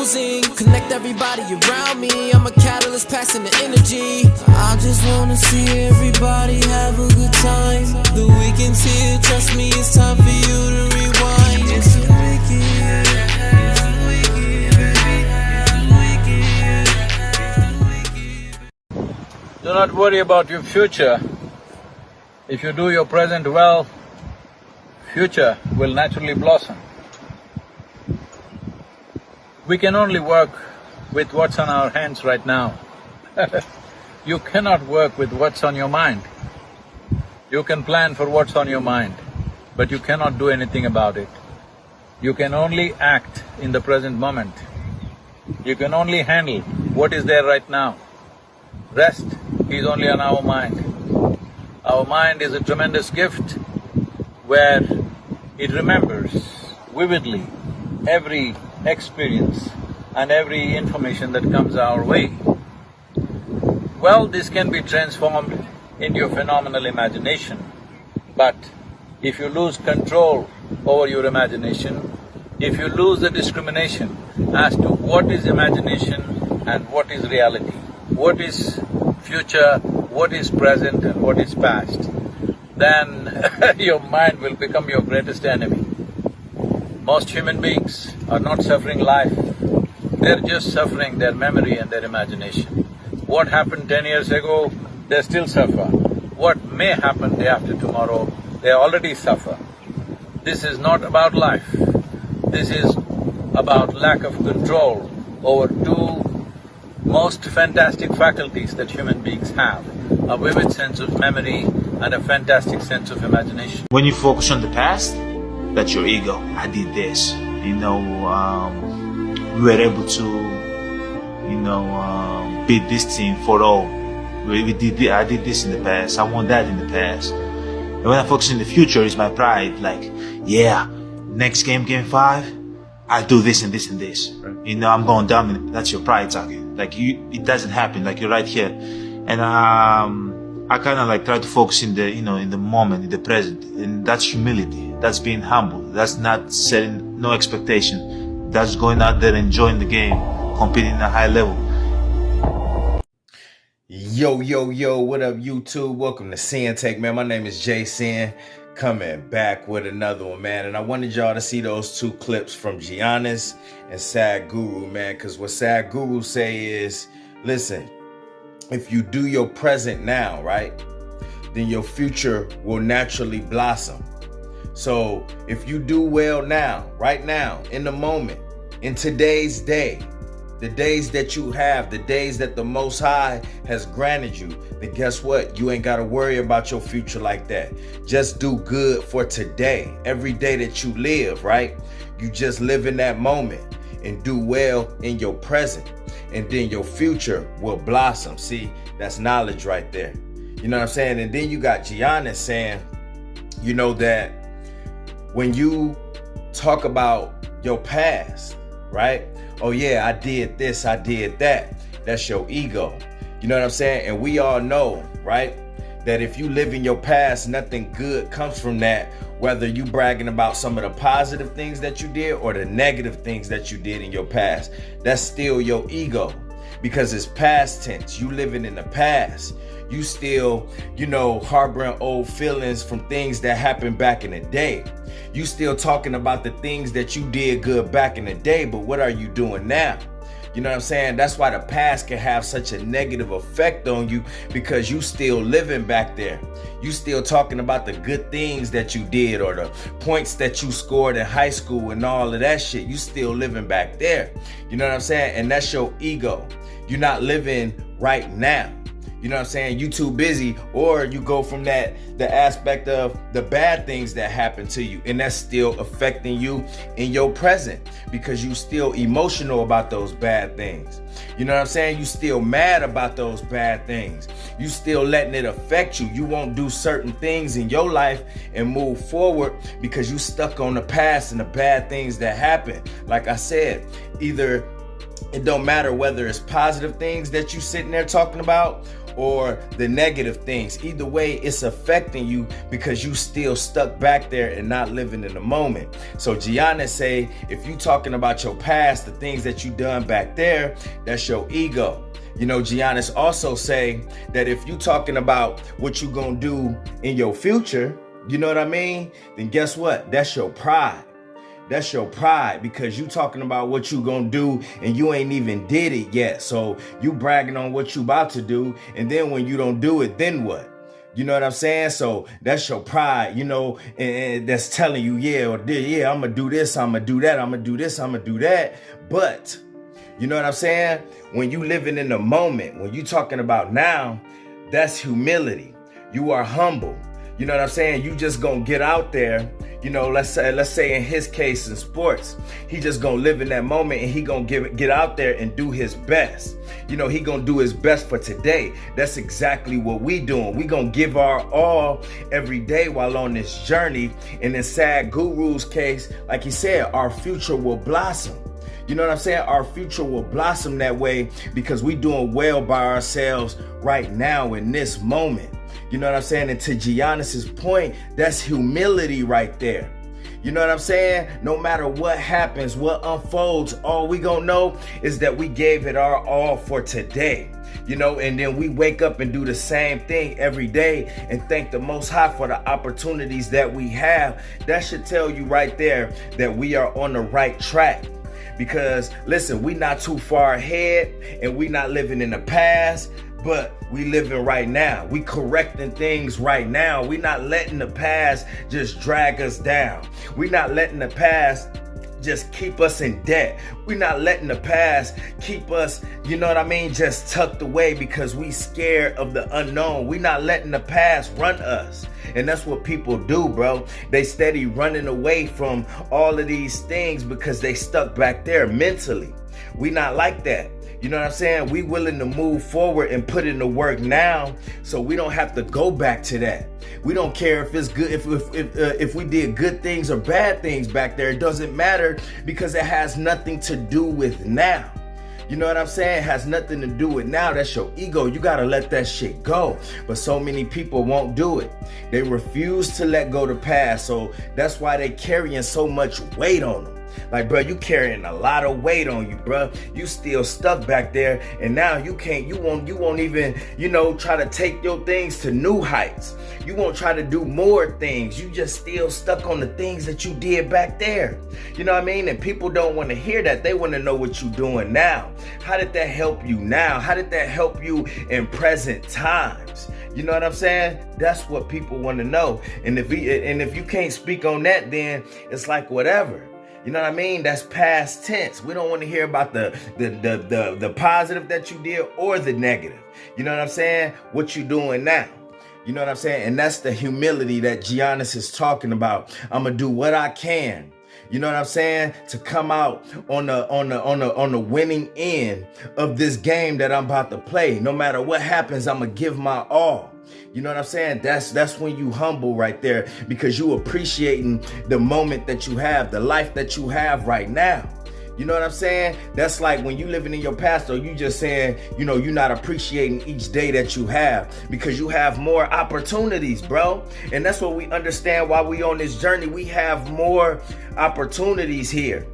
losing. Connect everybody around me, I'm a catalyst passing the energy. I just wanna see everybody have a good time. The weekend's here, trust me, it's time for you to rewind. It's the weekend, it's the weekend, baby. Do not worry about your future. If you do your present well, future will naturally blossom. We can only work with what's on our hands right now. You cannot work with what's on your mind. You can plan for what's on your mind, but you cannot do anything about it. You can only act in the present moment. You can only handle what is there right now. Rest is only on our mind. Our mind is a tremendous gift where it remembers vividly every experience and every information that comes our way. Well, this can be transformed into your phenomenal imagination, but if you lose control over your imagination, if you lose the discrimination as to what is imagination and what is reality, what is future, what is present and what is past, then your mind will become your greatest enemy. Most human beings are not suffering life, they're just suffering their memory and their imagination. What happened 10 years ago, they still suffer. What may happen day after tomorrow, they already suffer. This is not about life. This is about lack of control over two most fantastic faculties that human beings have: a vivid sense of memory and a fantastic sense of imagination. When you focus on the past, that's your ego. I did this, we were able to, beat this team 4-0. I did this in the past, I won that in the past. And when I focus in the future, it's my pride, like, yeah, next game 5, I do this and this and this. I'm going down, that's your pride talking. Like it doesn't happen, like you're right here. And I kind of like try to focus in the, in the moment, in the present. And that's humility, that's being humble, that's not setting no expectation. That's going out there, enjoying the game, competing at a high level. Yo, what up YouTube? Welcome to Sinn-Take, man. My name is Jason, coming back with another one, man. And I wanted y'all to see those two clips from Giannis and Sad Guru, man, because what Sad Guru say is, listen, if you do your present now, right, then your future will naturally blossom. So if you do well now, right now, in the moment, in today's day, the days that you have, the days that the Most High has granted you, then guess what? You ain't got to worry about your future like that. Just do good for today. Every day that you live, right? You just live in that moment and do well in your present. And then your future will blossom. See, that's knowledge right there. You know what I'm saying? And then you got Giannis saying, that when you talk about your past, right? Oh yeah, I did this, I did that. That's your ego. You know what I'm saying? And we all know, right, that if you live in your past, nothing good comes from that. Whether you bragging about some of the positive things that you did or the negative things that you did in your past, that's still your ego, because it's past tense. You living in the past. You still, harboring old feelings from things that happened back in the day. You still talking about the things that you did good back in the day, but what are you doing now? You know what I'm saying? That's why the past can have such a negative effect on you, because you still living back there. You still talking about the good things that you did or the points that you scored in high school and all of that shit. You still living back there. You know what I'm saying? And that's your ego. You're not living right now. You know what I'm saying? You too busy, or you go from the aspect of the bad things that happen to you, and that's still affecting you in your present, because you still emotional about those bad things. You know what I'm saying? You still mad about those bad things. You still letting it affect you. You won't do certain things in your life and move forward because you stuck on the past and the bad things that happened. Like I said, either it don't matter whether it's positive things that you sitting there talking about, or the negative things. Either way, it's affecting you because you still stuck back there and not living in the moment. So Giannis say, if you talking about your past, the things that you done back there, that's your ego. You know, Giannis also say that if you talking about what you gonna do in your future, you know what I mean? Then guess what? That's your pride. That's your pride, because you talking about what you gonna do and you ain't even did it yet. So you bragging on what you about to do, and then when you don't do it, then what? You know what I'm saying? So that's your pride, you know, and that's telling you, yeah, I'm gonna do this, I'm gonna do that, I'm gonna do this, I'm gonna do that. But you know what I'm saying? When you living in the moment, when you talking about now, that's humility. You are humble. You know what I'm saying? You just gonna get out there, you know, let's say in his case in sports, he just gonna live in that moment and he gonna get out there and do his best. You know, he gonna do his best for today. That's exactly what we doing. We gonna give our all every day while on this journey. And in Sad Guru's case, like he said, our future will blossom. You know what I'm saying? Our future will blossom that way because we doing well by ourselves right now in this moment. You know what I'm saying? And to Giannis's point, that's humility right there. You know what I'm saying? No matter what happens, what unfolds, all we gonna know is that we gave it our all for today. You know, and then we wake up and do the same thing every day and thank the Most High for the opportunities that we have. That should tell you right there that we are on the right track. Because listen, we not too far ahead and we not living in the past, but we living right now. We correcting things right now. We not letting the past just drag us down. We not letting the past just keep us in debt. We're not letting the past keep us, you know what I mean, just tucked away because we scared of the unknown. We're not letting the past run us. And that's what people do, bro. They steady running away from all of these things because they stuck back there mentally. We not like that. You know what I'm saying? We willing to move forward and put in the work now so we don't have to go back to that. We don't care if it's good, if we did good things or bad things back there. It doesn't matter because it has nothing to do with now. You know what I'm saying? It has nothing to do with now. That's your ego. You got to let that shit go. But so many people won't do it. They refuse to let go the past. So that's why they carrying so much weight on them. Like, bro, you carrying a lot of weight on you, bro. You still stuck back there, and now you won't even, you know, try to take your things to new heights. You won't try to do more things. You just still stuck on the things that you did back there. You know what I mean? And people don't want to hear that. They want to know what you're doing now. How did that help you now? How did that help you in present times? You know what I'm saying? That's what people want to know. And if you can't speak on that, then it's like whatever. You know what I mean? That's past tense. We don't want to hear about the positive that you did or the negative. You know what I'm saying? What you doing now. You know what I'm saying? And that's the humility that Giannis is talking about. I'm gonna do what I can. You know what I'm saying? To come out on the winning end of this game that I'm about to play. No matter what happens, I'm gonna give my all. You know what I'm saying? That's when you humble right there, because you appreciating the moment that you have, the life that you have right now. You know what I'm saying? That's like when you living in your past, or you just saying, you know, you're not appreciating each day that you have because you have more opportunities, bro. And that's what we understand while we on this journey. We have more opportunities here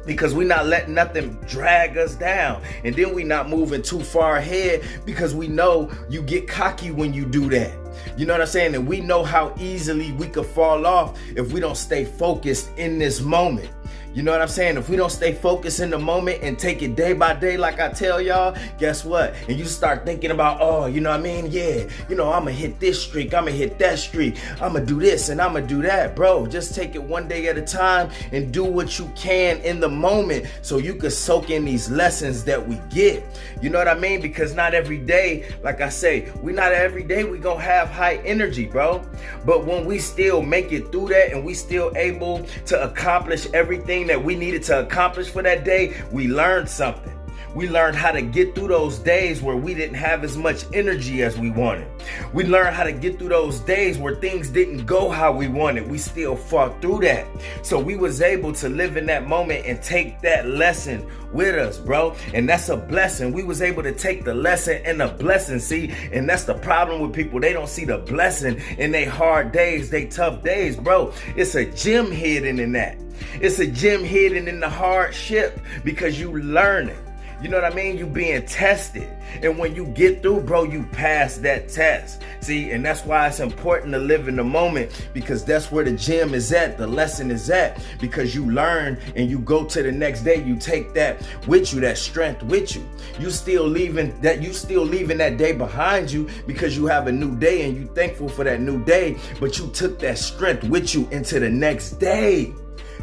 because we not letting nothing drag us down. And then we not moving too far ahead because we know you get cocky when you do that. You know what I'm saying? And we know how easily we could fall off if we don't stay focused in this moment. You know what I'm saying? If we don't stay focused in the moment and take it day by day, like I tell y'all, guess what? And you start thinking about, oh, you know what I mean? Yeah, you know, I'm going to hit this streak. I'm going to hit that streak. I'm going to do this and I'm going to do that. Bro, just take it one day at a time and do what you can in the moment so you can soak in these lessons that we get. You know what I mean? Because not every day, like I say, we going to have high energy, bro. But when we still make it through that and we still able to accomplish everything that we needed to accomplish for that day, we learned something. We learned how to get through those days where we didn't have as much energy as we wanted. We learned how to get through those days where things didn't go how we wanted. We still fought through that. So we was able to live in that moment and take that lesson with us, bro. And that's a blessing. We was able to take the lesson and the blessing, see? And that's the problem with people. They don't see the blessing in their hard days, they tough days, bro. It's a gem hidden in that. It's a gem hidden in the hardship because you learning. You know what I mean? You being tested. And when you get through, bro, you pass that test. See, and that's why it's important to live in the moment, because that's where the gem is at, the lesson is at, because you learn and you go to the next day, you take that with you, that strength with you. You still leaving that day behind you because you have a new day and you thankful for that new day, but you took that strength with you into the next day.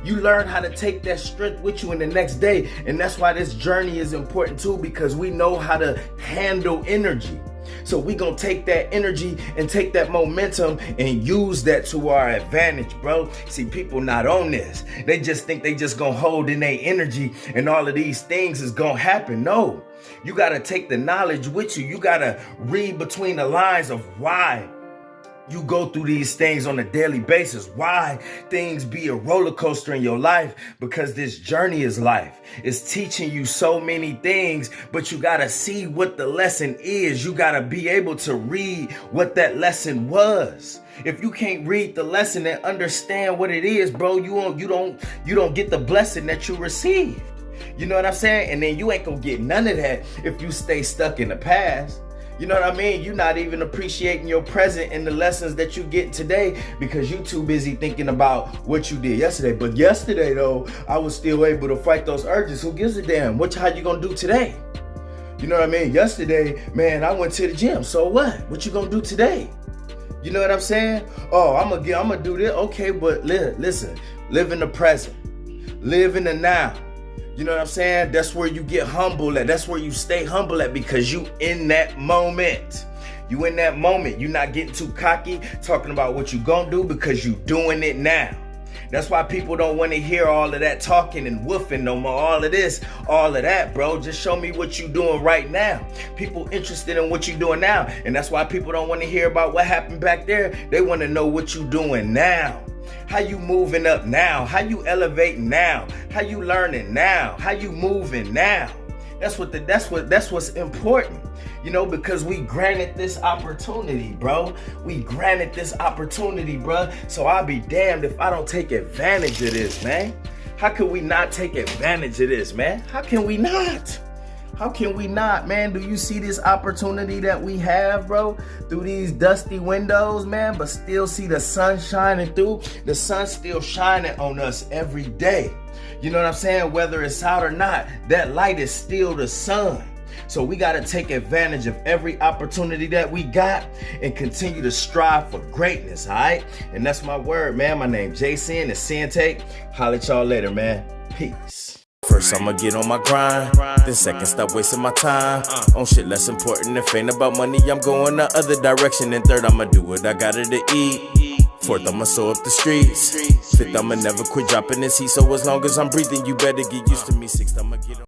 You learn how to take that strength with you in the next day. And that's why this journey is important too, because we know how to handle energy. So we gonna take that energy and take that momentum and use that to our advantage, bro. See, people not on this. They just think they just gonna hold in their energy and all of these things is gonna happen. No, you gotta take the knowledge with you. You gotta read between the lines of why you go through these things on a daily basis, why things be a roller coaster in your life, because this journey is life. It's teaching you so many things, but you gotta see what the lesson is. You gotta be able to read what that lesson was. If you can't read the lesson and understand what it is, bro, you don't get the blessing that you received. You know what I'm saying? And then you ain't gonna get none of that if you stay stuck in the past. You know what I mean? You're not even appreciating your present and the lessons that you get today because you're too busy thinking about what you did yesterday. But yesterday, though, I was still able to fight those urges. Who gives a damn? How you gonna do today? You know what I mean? Yesterday, man, I went to the gym. So what? What you gonna do today? You know what I'm saying? Oh, I'm gonna do this. Okay, but listen, live in the present. Live in the now. You know what I'm saying? That's where you get humble at. That's where you stay humble at, because you in that moment. You in that moment. You're not getting too cocky talking about what you gonna do, because you doing it now. That's why people don't want to hear all of that talking and woofing no more. All of this, all of that, bro. Just show me what you doing right now. People interested in what you doing now. And that's why people don't want to hear about what happened back there. They want to know what you doing now. How you moving up now? How you elevating now? How you learning now? How you moving now? That's what's important. You know, because we granted this opportunity, bro. We granted this opportunity, bro. So I'll be damned if I don't take advantage of this, man. How can we not take advantage of this, man? How can we not? How can we not, man? Do you see this opportunity that we have, bro? Through these dusty windows, man, but still see the sun shining through. The sun's still shining on us every day. You know what I'm saying? Whether it's out or not, that light is still the sun. So we got to take advantage of every opportunity that we got and continue to strive for greatness, all right? And that's my word, man. My name Jason, it's Sinn-Take. Holla at y'all later, man. Peace. First I'ma get on my grind, then second stop wasting my time on shit less important. If ain't about money, I'm going the other direction. And third, I'ma do what I gotta to eat. Fourth, I'ma sew up the streets. Fifth, I'ma never quit dropping this heat. So as long as I'm breathing, you better get used to me. Sixth, I'ma get on